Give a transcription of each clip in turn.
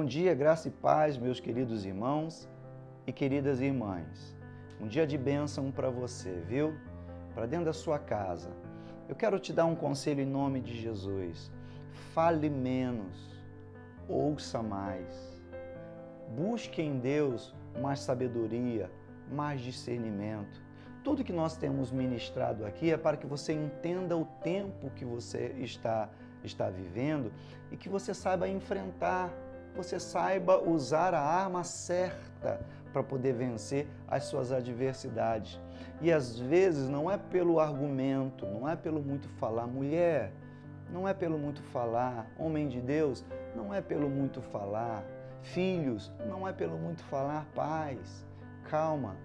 Bom dia, graça e paz, meus queridos irmãos e queridas irmãs. Um dia de bênção para você, viu? Para dentro da sua casa. Eu quero te dar um conselho em nome de Jesus. Fale menos, ouça mais. Busque em Deus mais sabedoria, mais discernimento. Tudo que nós temos ministrado aqui é para que você entenda o tempo que você está vivendo e que você saiba enfrentar, você saiba usar a arma certa para poder vencer as suas adversidades. E às vezes não é pelo argumento, não é pelo muito falar, mulher, não é pelo muito falar, homem de Deus, não é pelo muito falar, filhos, não é pelo muito falar, pais. Calma,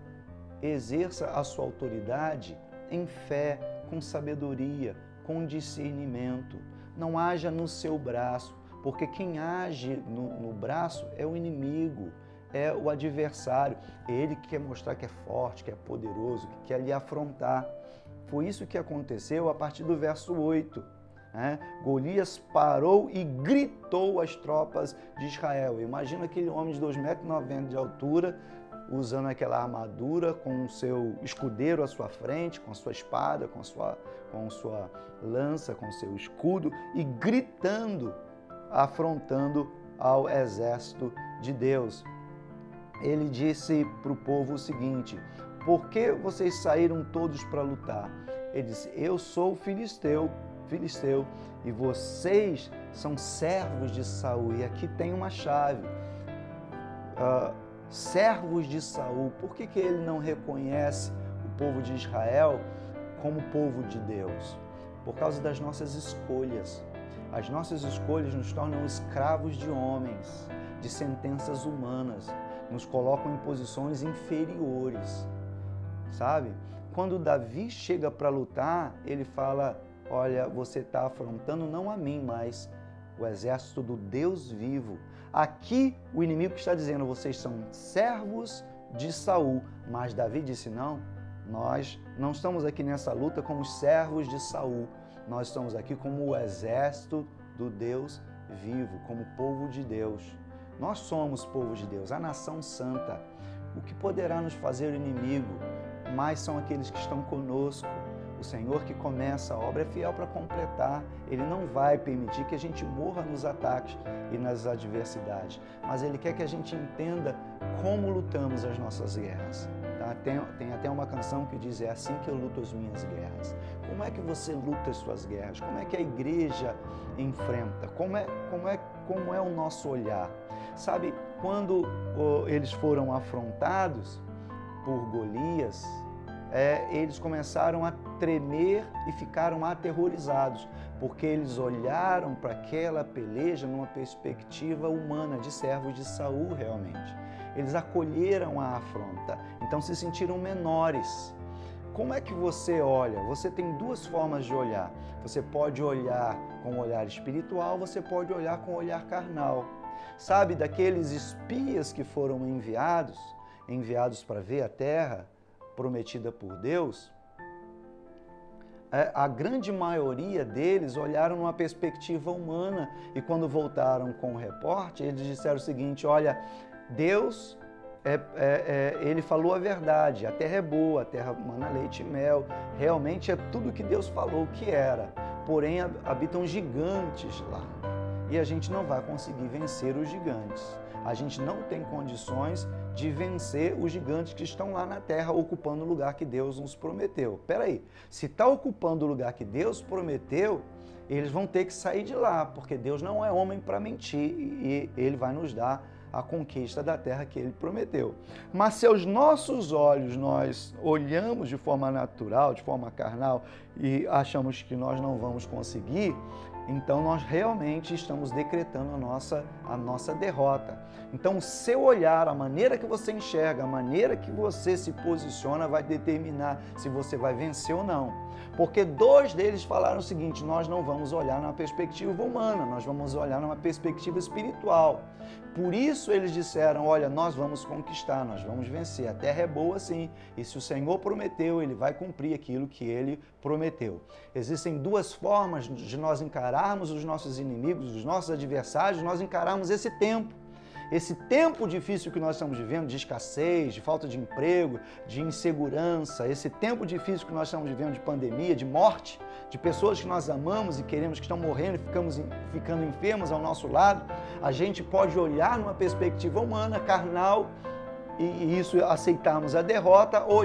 exerça a sua autoridade em fé, com sabedoria, com discernimento. Não haja no seu braço, porque quem age no braço é o inimigo, é o adversário. É ele que quer mostrar que é forte, que é poderoso, que quer lhe afrontar. Foi isso que aconteceu a partir do verso 8. Golias parou e gritou às tropas de Israel. Imagina aquele homem de 2,90 m de altura, usando aquela armadura, com o seu escudeiro à sua frente, com a sua espada, com sua lança, com o seu escudo, e gritando, afrontando ao exército de Deus. Ele disse para o povo o seguinte: por que vocês saíram todos para lutar? Ele disse: eu sou filisteu, e vocês são servos de Saul. E aqui tem uma chave. Servos de Saul. Por que ele não reconhece o povo de Israel como povo de Deus? Por causa das nossas escolhas. As nossas escolhas nos tornam escravos de homens, de sentenças humanas, nos colocam em posições inferiores, sabe? Quando Davi chega para lutar, ele fala: olha, você está afrontando não a mim, mas o exército do Deus vivo. Aqui o inimigo está dizendo: vocês são servos de Saul. Mas Davi disse: não, nós não estamos aqui nessa luta como servos de Saul. Nós estamos aqui como o exército do Deus vivo, como povo de Deus. Nós somos povo de Deus, a nação santa. O que poderá nos fazer o inimigo? Mas são aqueles que estão conosco. O Senhor que começa a obra é fiel para completar. Ele não vai permitir que a gente morra nos ataques e nas adversidades, mas Ele quer que a gente entenda como lutamos as nossas guerras. Tá? Tem até uma canção que diz: é assim que eu luto as minhas guerras. Como é que você luta as suas guerras? Como é que a igreja enfrenta? Como é o nosso olhar? Sabe, quando eles foram afrontados por Golias, eles começaram a tremer e ficaram aterrorizados, porque eles olharam para aquela peleja numa perspectiva humana, de servos de Saul realmente. Eles acolheram a afronta, então se sentiram menores. Como é que você olha? Você tem duas formas de olhar. Você pode olhar com o olhar espiritual, você pode olhar com o olhar carnal. Sabe, daqueles espias que foram enviados para ver a terra prometida por Deus, a grande maioria deles olharam numa perspectiva humana, e quando voltaram com o reporte, eles disseram o seguinte: olha, Deus, Ele falou a verdade, a terra é boa, a terra mana leite e mel, realmente é tudo que Deus falou que era, porém habitam gigantes lá, e a gente não vai conseguir vencer os gigantes. A gente não tem condições de vencer os gigantes que estão lá na terra, ocupando o lugar que Deus nos prometeu. Peraí, se está ocupando o lugar que Deus prometeu, eles vão ter que sair de lá, porque Deus não é homem para mentir, e Ele vai nos dar a conquista da terra que Ele prometeu. Mas se aos nossos olhos nós olhamos de forma natural, de forma carnal, e achamos que nós não vamos conseguir, então nós realmente estamos decretando a nossa derrota. Então o seu olhar, a maneira que você enxerga, a maneira que você se posiciona vai determinar se você vai vencer ou não. Porque dois deles falaram o seguinte: nós não vamos olhar numa perspectiva humana, nós vamos olhar numa perspectiva espiritual. Por isso eles disseram: olha, nós vamos conquistar, nós vamos vencer, a terra é boa sim, e se o Senhor prometeu, Ele vai cumprir aquilo que Ele prometeu. Existem duas formas de nós encararmos os nossos inimigos, os nossos adversários, nós encararmos esse tempo. esse tempo difícil que nós estamos vivendo, de escassez, de falta de emprego, de insegurança, esse tempo difícil que nós estamos vivendo de pandemia, de morte, de pessoas que nós amamos e queremos que estão morrendo e ficando enfermas ao nosso lado, a gente pode olhar numa perspectiva humana, carnal, e isso aceitarmos a derrota, ou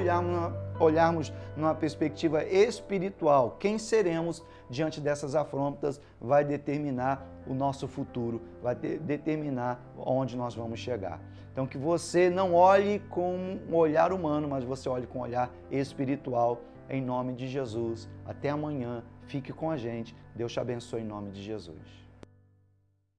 olharmos numa perspectiva espiritual. Quem seremos diante dessas afrontas vai determinar o nosso futuro, vai determinar onde nós vamos chegar. Então que você não olhe com um olhar humano, mas você olhe com um olhar espiritual, em nome de Jesus. Até amanhã, fique com a gente. Deus te abençoe em nome de Jesus.